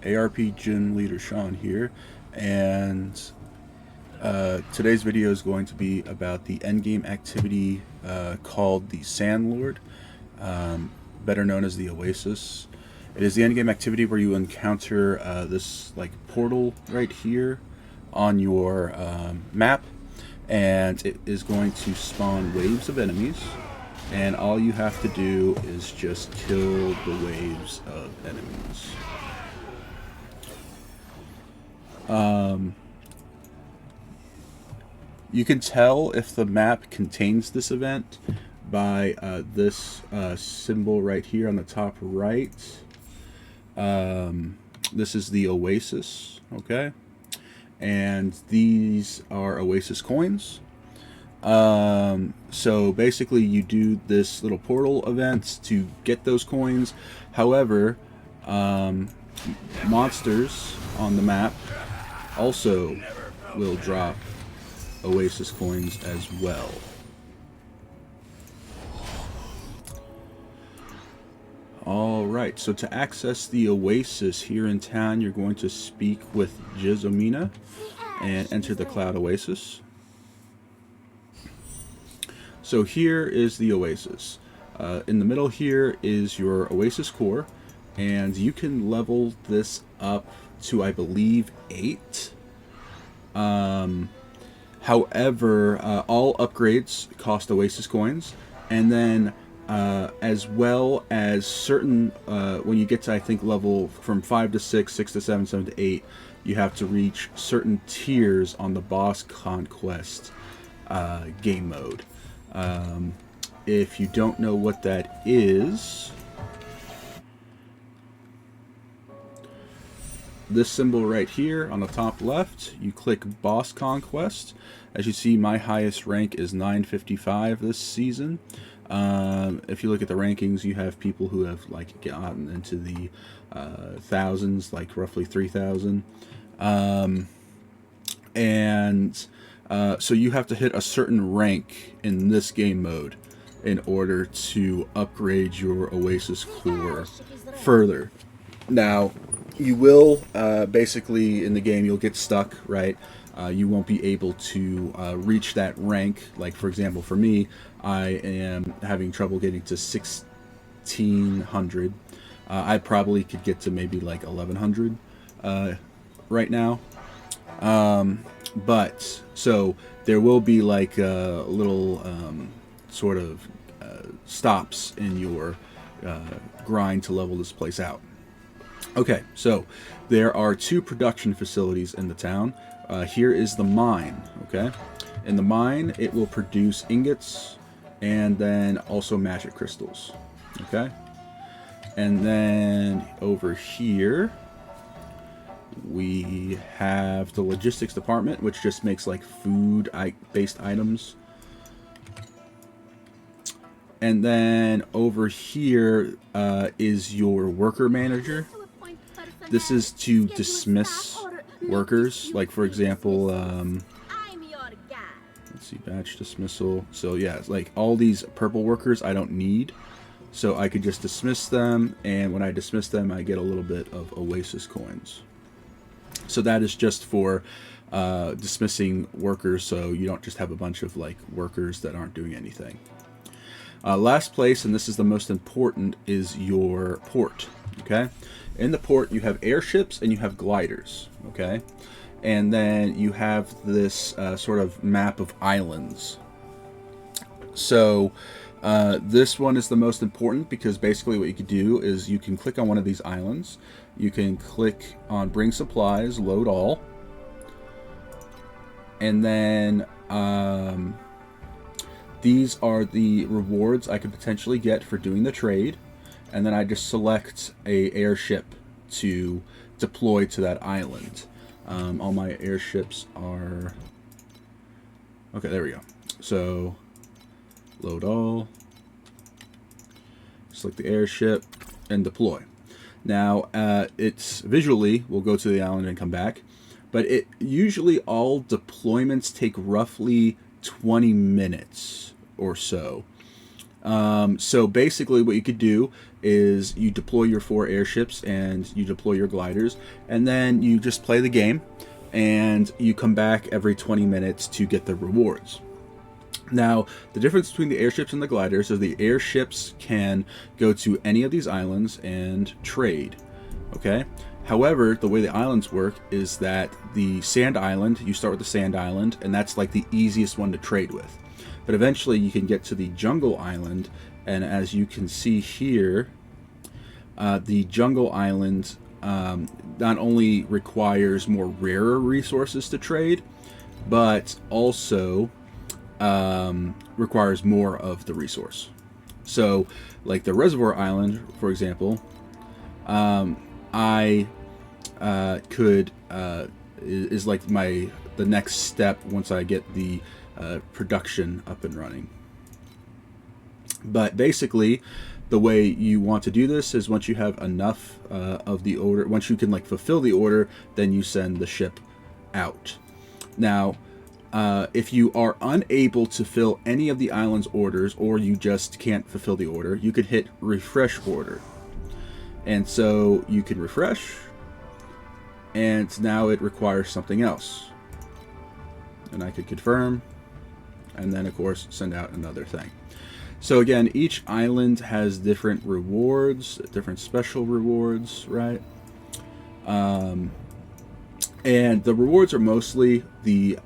ARP Gym Leader Sean here, and today's video is going to be about the endgame activity called the Sandlord, better known as the Oasis. It is the endgame activity where you encounter this like portal right here on your map, and it is going to spawn waves of enemies. And all you have to do is just kill the waves of enemies. You can tell if the map contains this event by this symbol right here on the top right. This is the Oasis, okay? And these are Oasis coins. So basically you do this little portal event to get those coins. However, monsters on the map also will drop Oasis coins as well. Alright, so to access the Oasis here in town, you're going to speak with Jizomina and enter the Cloud Oasis. So here is the Oasis. In the middle here is your Oasis core, and you can level this up to, I believe, 8. However, all upgrades cost Oasis coins, and then as well as certain, when you get to, I think, level from 5 to 6, 6 to 7, 7 to 8, you have to reach certain tiers on the boss conquest game mode. If you don't know what that is, this symbol right here on the top left, you click Boss Conquest. As you see, my highest rank is 955 this season. If you look at the rankings, you have people who have like gotten into the thousands, like roughly 3,000. So you have to hit a certain rank in this game mode in order to upgrade your Oasis core further. Now, you will, basically, in the game, you'll get stuck, right? You won't be able to reach that rank. Like, for example, for me, I am having trouble getting to 1,600. I probably could get to maybe like 1,100 right now. But, so, there will be like little sort of stops in your grind to level this place out. Okay, so there are 2 production facilities in the town. Here is the mine, okay? In the mine, it will produce ingots and then also magic crystals, okay? And then over here, we have the logistics department, which just makes like food-based items. And then over here is your worker manager. This is to dismiss workers. Like, for example, let's see, batch dismissal. So yeah, like all these purple workers I don't need. So I could just dismiss them, and when I dismiss them, I get a little bit of Oasis coins. So that is just for dismissing workers, so you don't just have a bunch of like workers that aren't doing anything. Last place, and this is the most important, is your port, okay? In the port, you have airships and you have gliders, okay? And then you have this sort of map of islands. So this one is the most important because basically what you can do is you can click on one of these islands. You can click on Bring Supplies, Load All. And then these are the rewards I could potentially get for doing the trade. And then I just select a airship to deploy to that island. All my airships are... Okay, there we go. So, load all. Select the airship and deploy. Now, it's visually, we'll go to the island and come back. But it usually all deployments take roughly 20 minutes or so. So basically what you could do is you deploy your 4 airships and you deploy your gliders, and then you just play the game, and you come back every 20 minutes to get the rewards. Now, the difference between the airships and the gliders is the airships can go to any of these islands and trade, okay? However, the way the islands work is that the sand island, you start with the sand island, and that's like the easiest one to trade with. But eventually you can get to the jungle island, and as you can see here, the jungle island not only requires more rarer resources to trade, but also requires more of the resource. So, like the reservoir island, for example, I could is like the next step once I get the production up and running. But basically, the way you want to do this is once you have enough of the order, once you can like fulfill the order, then you send the ship out. Now, if you are unable to fill any of the island's orders, or you just can't fulfill the order, you could hit refresh order. And so you can refresh, and now it requires something else. And I could confirm, and then of course send out another thing. So again, each island has different rewards, different special rewards, right? And the rewards are mostly the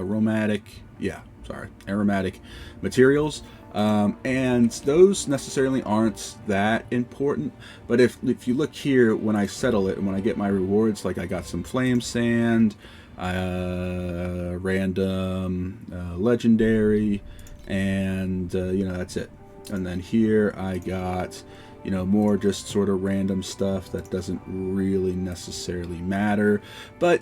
aromatic materials, and those necessarily aren't that important. But if you look here, when I settle it and when I get my rewards, like I got some flame sand, random, legendary, and that's it. And then here I got more just sort of random stuff that doesn't really necessarily matter, but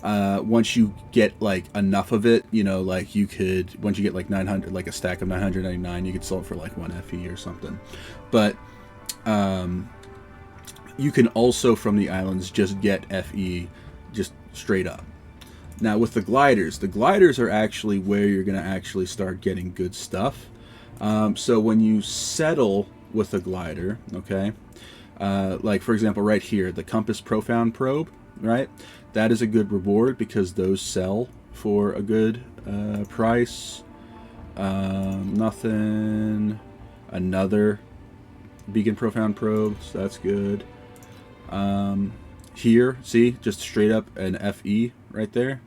once you get like enough of it, like you could, once you get like 900, like a stack of 999, you could sell it for like 1 FE or something. But you can also from the islands just get FE just straight up. Now with the gliders are actually where you're going to actually start getting good stuff. So when you settle with a glider, okay, like for example right here, the Compass Profound Probe, right, that is a good reward because those sell for a good price. Nothing. Another Beacon Profound Probe, so that's good. Here, see, just straight up an FE right there.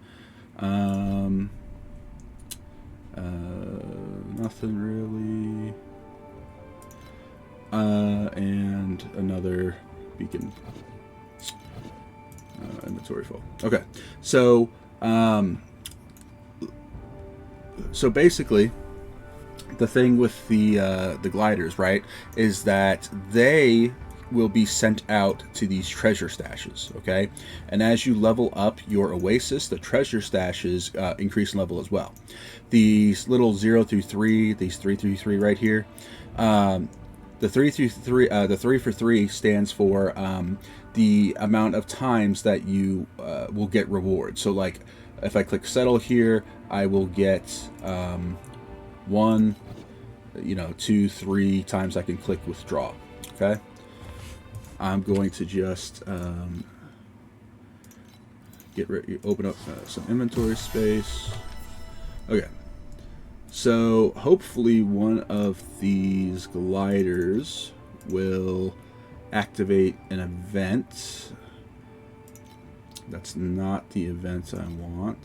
Nothing really. And another beacon. Inventory full. Okay, so basically, the thing with the gliders, right, is that they will be sent out to these treasure stashes, okay? And as you level up your oasis, the treasure stashes increase in level as well. These little 0 through 3, these 3 through 3 right here, the 3 through 3, the 3 for 3 stands for the amount of times that you will get rewards. So like, if I click settle here, I will get 1, 2, 3 times I can click withdraw, okay? I'm going to just open up some inventory space. Okay, so hopefully one of these gliders will activate an event. That's not the event I want.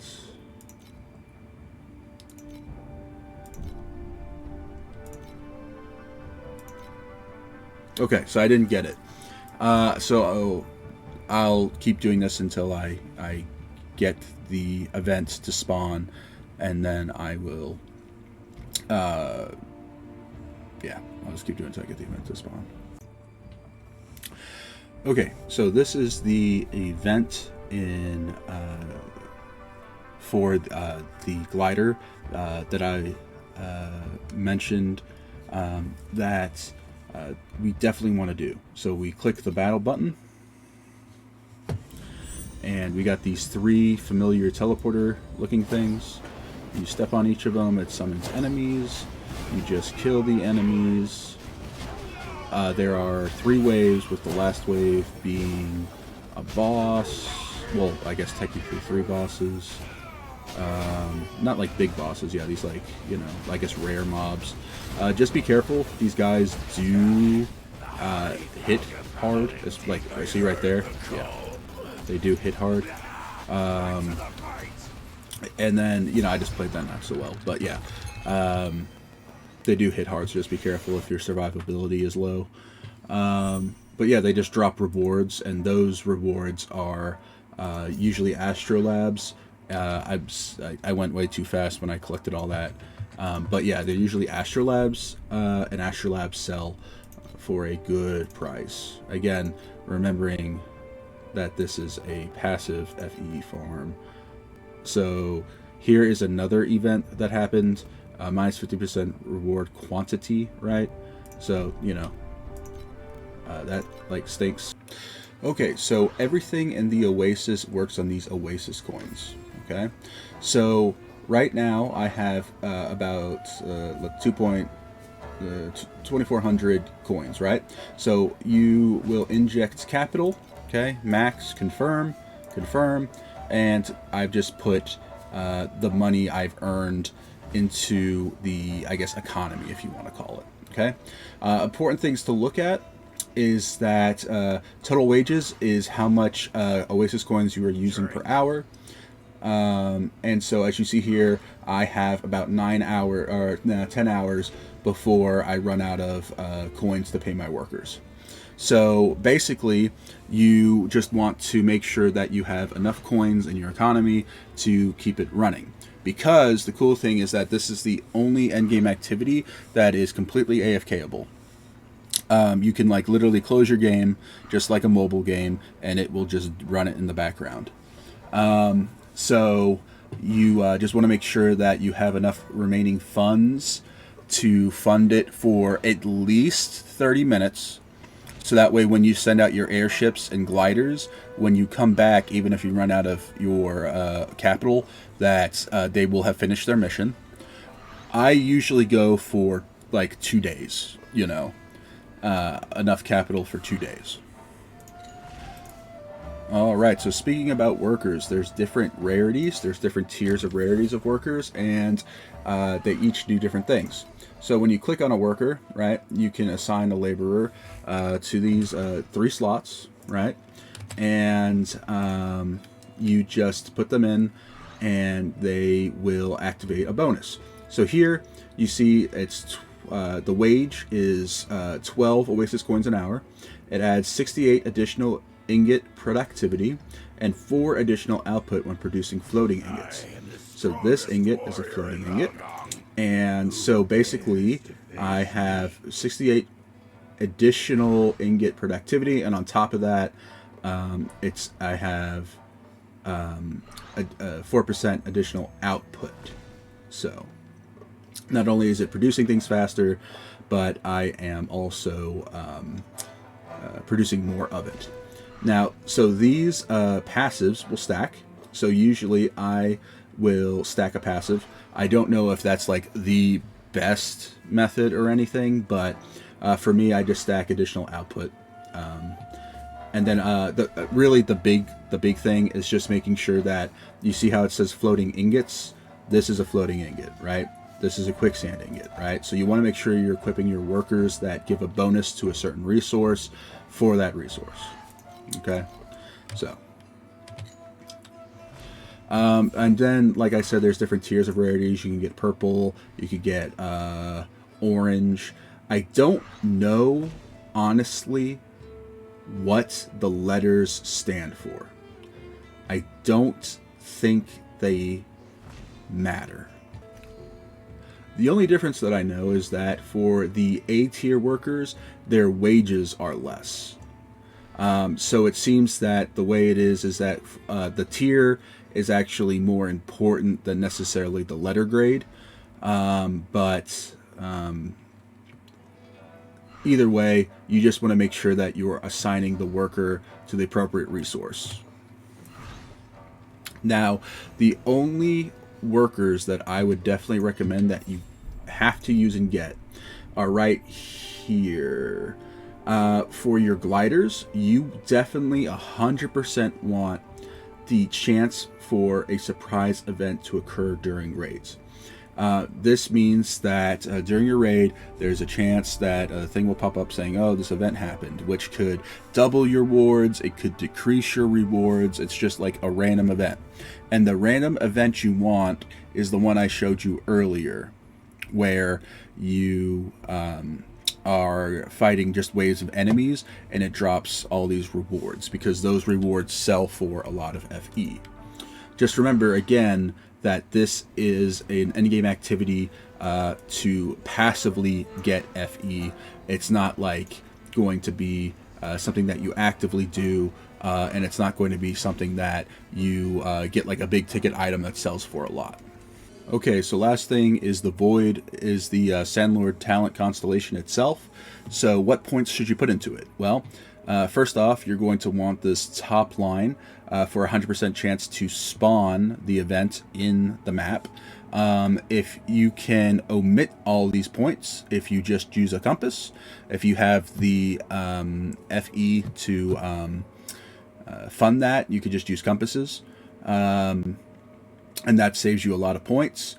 Okay, so I didn't get it. So I'll keep doing this until I get the event to spawn, and then I will, yeah, I'll just keep doing it until I get the event to spawn. Okay, so this is the event in for the glider that I mentioned that we definitely want to do. So we click the battle button, and we got these 3 familiar teleporter looking things. You step on each of them, it summons enemies. You just kill the enemies. There are 3 waves, with the last wave being a boss. Well, I guess technically 3 bosses. Not like big bosses, yeah, these like, you know, I guess rare mobs. Just be careful, these guys do hit hard. It's like, I see right there, yeah, they do hit hard. And then, you know, I just played that not so well, but yeah, they do hit hard, so just be careful if your survivability is low. But yeah, they just drop rewards, and those rewards are usually astrolabs. I went way too fast when I collected all that. But yeah, they're usually astrolabs, and astrolabs sell for a good price. Again, remembering that this is a passive FE farm. So here is another event that happened, minus 50% reward quantity, right? So, you know, that like stinks. Okay, so everything in the Oasis works on these Oasis coins. Okay, so right now I have about 2,400 coins, right? So you will inject capital, okay, max, confirm, and I've just put the money I've earned into the, I guess, economy, if you want to call it. Okay, important things to look at is that total wages is how much Oasis coins you are using per hour. And so as you see here, I have about 10 hours before I run out of coins to pay my workers. So basically, you just want to make sure that you have enough coins in your economy to keep it running. Because the cool thing is that this is the only endgame activity that is completely AFKable. You can like literally close your game just like a mobile game, and it will just run it in the background. So you just want to make sure that you have enough remaining funds to fund it for at least 30 minutes. So that way when you send out your airships and gliders, when you come back, even if you run out of your capital, that they will have finished their mission. I usually go for like 2 days, you know, enough capital for 2 days. Alright, so speaking about workers, there's different rarities, there's different tiers of rarities of workers, and they each do different things. So when you click on a worker, right, you can assign a laborer to these 3 slots, right, and you just put them in, and they will activate a bonus. So here you see it's the wage is 12 Oasis coins an hour. It adds 68 additional ingot productivity and 4 additional output when producing floating ingots. So this ingot is a floating ingot, and so basically I have 68 additional ingot productivity, and on top of that I have a 4% additional output. So not only is it producing things faster, but I am also producing more of it. Now, so these passives will stack. So usually I will stack a passive. I don't know if that's like the best method or anything, but for me, I just stack additional output. And then the big thing is just making sure that you see how it says floating ingots. This is a floating ingot, right? This is a quicksand ingot, right? So you want to make sure you're equipping your workers that give a bonus to a certain resource for that resource. Okay, so and then, like I said, there's different tiers of rarities. You can get purple, you could get orange. I don't know, honestly, what the letters stand for. I don't think they matter. The only difference that I know is that for the A tier workers, their wages are less. So it seems that the way it is that the tier is actually more important than necessarily the letter grade. But either way, you just want to make sure that you're assigning the worker to the appropriate resource. Now, the only workers that I would definitely recommend that you have to use and get are right here. For your gliders, you definitely 100% want the chance for a surprise event to occur during raids. This means that during your raid, there's a chance that a thing will pop up saying, oh, this event happened, which could double your rewards, it could decrease your rewards. It's just like a random event. And the random event you want is the one I showed you earlier, where you are fighting just waves of enemies and it drops all these rewards, because those rewards sell for a lot of FE. Just remember again that this is an endgame activity to passively get FE. It's not like going to be something that you actively do, and it's not going to be something that you get like a big ticket item that sells for a lot. Okay, so last thing is the Void, is the Sandlord talent constellation itself. So what points should you put into it? Well, first off, you're going to want this top line for a 100% chance to spawn the event in the map. If you can omit all these points, if you just use a compass, if you have the FE to fund that, you could just use compasses. And that saves you a lot of points.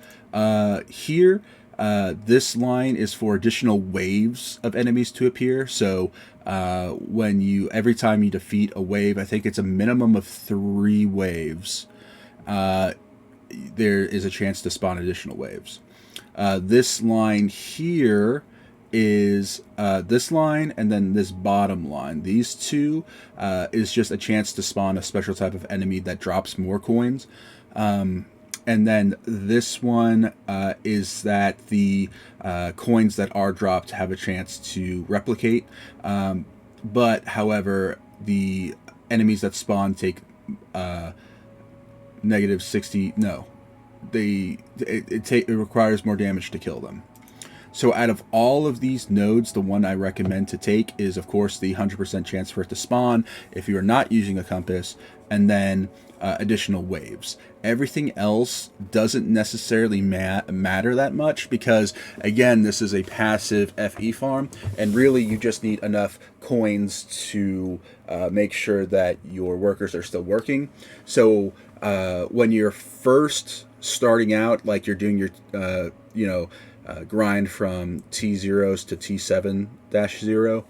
Here, this line is for additional waves of enemies to appear. So every time you defeat a wave, I think it's a minimum of 3 waves, there is a chance to spawn additional waves. This line here is this line, and then this bottom line. These two is just a chance to spawn a special type of enemy that drops more coins. And then this one is that the coins that are dropped have a chance to replicate. But, however, the enemies that spawn take negative 60... No. It requires more damage to kill them. So out of all of these nodes, the one I recommend to take is, of course, the 100% chance for it to spawn if you are not using a compass, and then additional waves. Everything else doesn't necessarily matter that much, because, again, this is a passive FE farm, and really you just need enough coins to make sure that your workers are still working. So when you're first starting out, like you're doing your, grind from T0s to T7-0,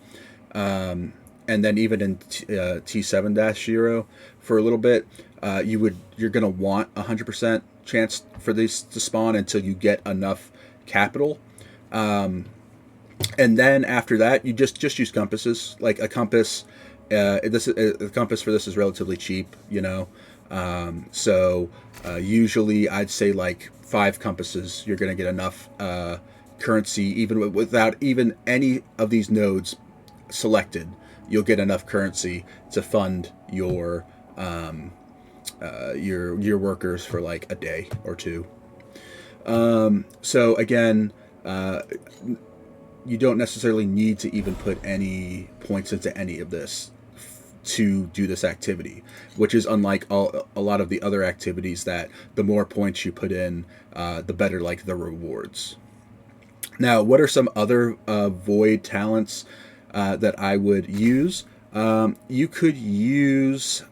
and then even in T7-0 for a little bit, you're gonna want 100% chance for these to spawn until you get enough capital, and then after that you just use compasses. Like a compass, the compass for this is relatively cheap, so usually I'd say like 5 compasses, you're going to get enough currency, even without even any of these nodes selected. You'll get enough currency to fund your workers for like a day or 2. So again, you don't necessarily need to even put any points into any of this to do this activity, which is unlike a lot of the other activities that the more points you put in, the better like the rewards. Now, what are some other Void talents that I would use? You could use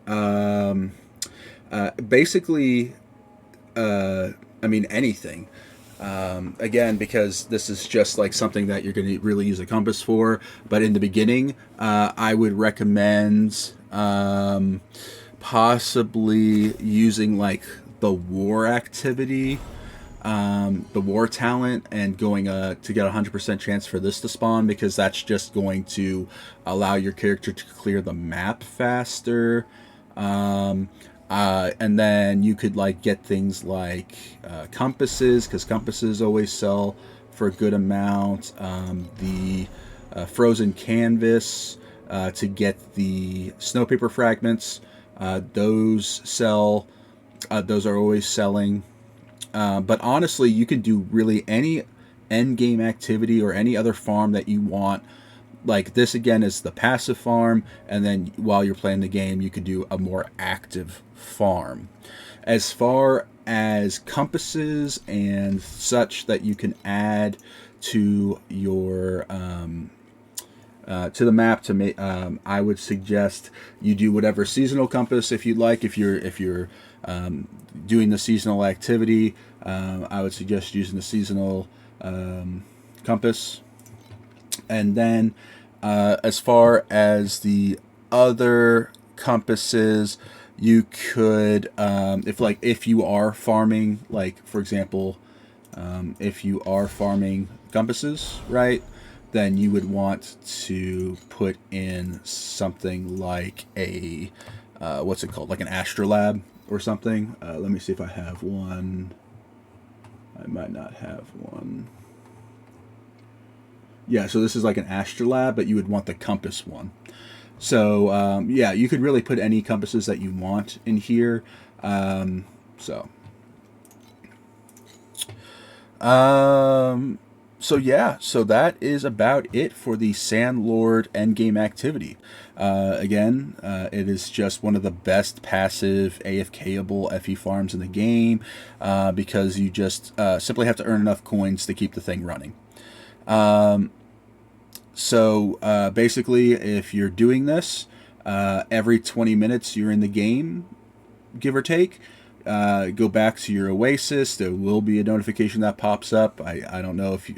basically, anything. Again, because this is just like something that you're going to really use a compass for. But in the beginning, I would recommend possibly using like the war activity, the war talent, and going to get 100% chance for this to spawn, because that's just going to allow your character to clear the map faster. And then you could like get things like compasses, because compasses always sell for a good amount. The frozen canvas to get the snow paper fragments, those sell. Those are always selling. But honestly, you can do really any end game activity or any other farm that you want. Like this again is the passive farm, and then while you're playing the game, you could do a more active farm. As far as compasses and such that you can add to your to the map to make. I would suggest you do whatever seasonal compass if you'd like. If you're doing the seasonal activity, I would suggest using the seasonal compass. And then as far as the other compasses, you could if you are farming, like for example, if you are farming compasses, right, then you would want to put in something like a what's it called, like an astrolabe or something. Let me see if I have one. I might not have one. Yeah, so this is like an astrolabe, but you would want the compass one. So yeah, you could really put any compasses that you want in here. So yeah, so that is about it for the Sandlord endgame activity. Again, it is just one of the best passive AFKable FE farms in the game because you just simply have to earn enough coins to keep the thing running. So basically, if you're doing this, every 20 minutes you're in the game, give or take, go back to your Oasis. There will be a notification that pops up. I don't know if you,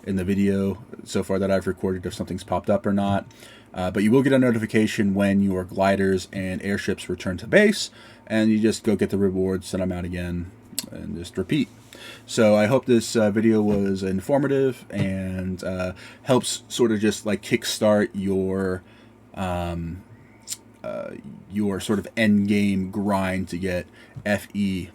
in the video so far that I've recorded if something's popped up or not. But you will get a notification when your gliders and airships return to base, and you just go get the rewards, send them out again, and just repeat. So I hope this video was informative and helps sort of just like kickstart your sort of end game grind to get FE.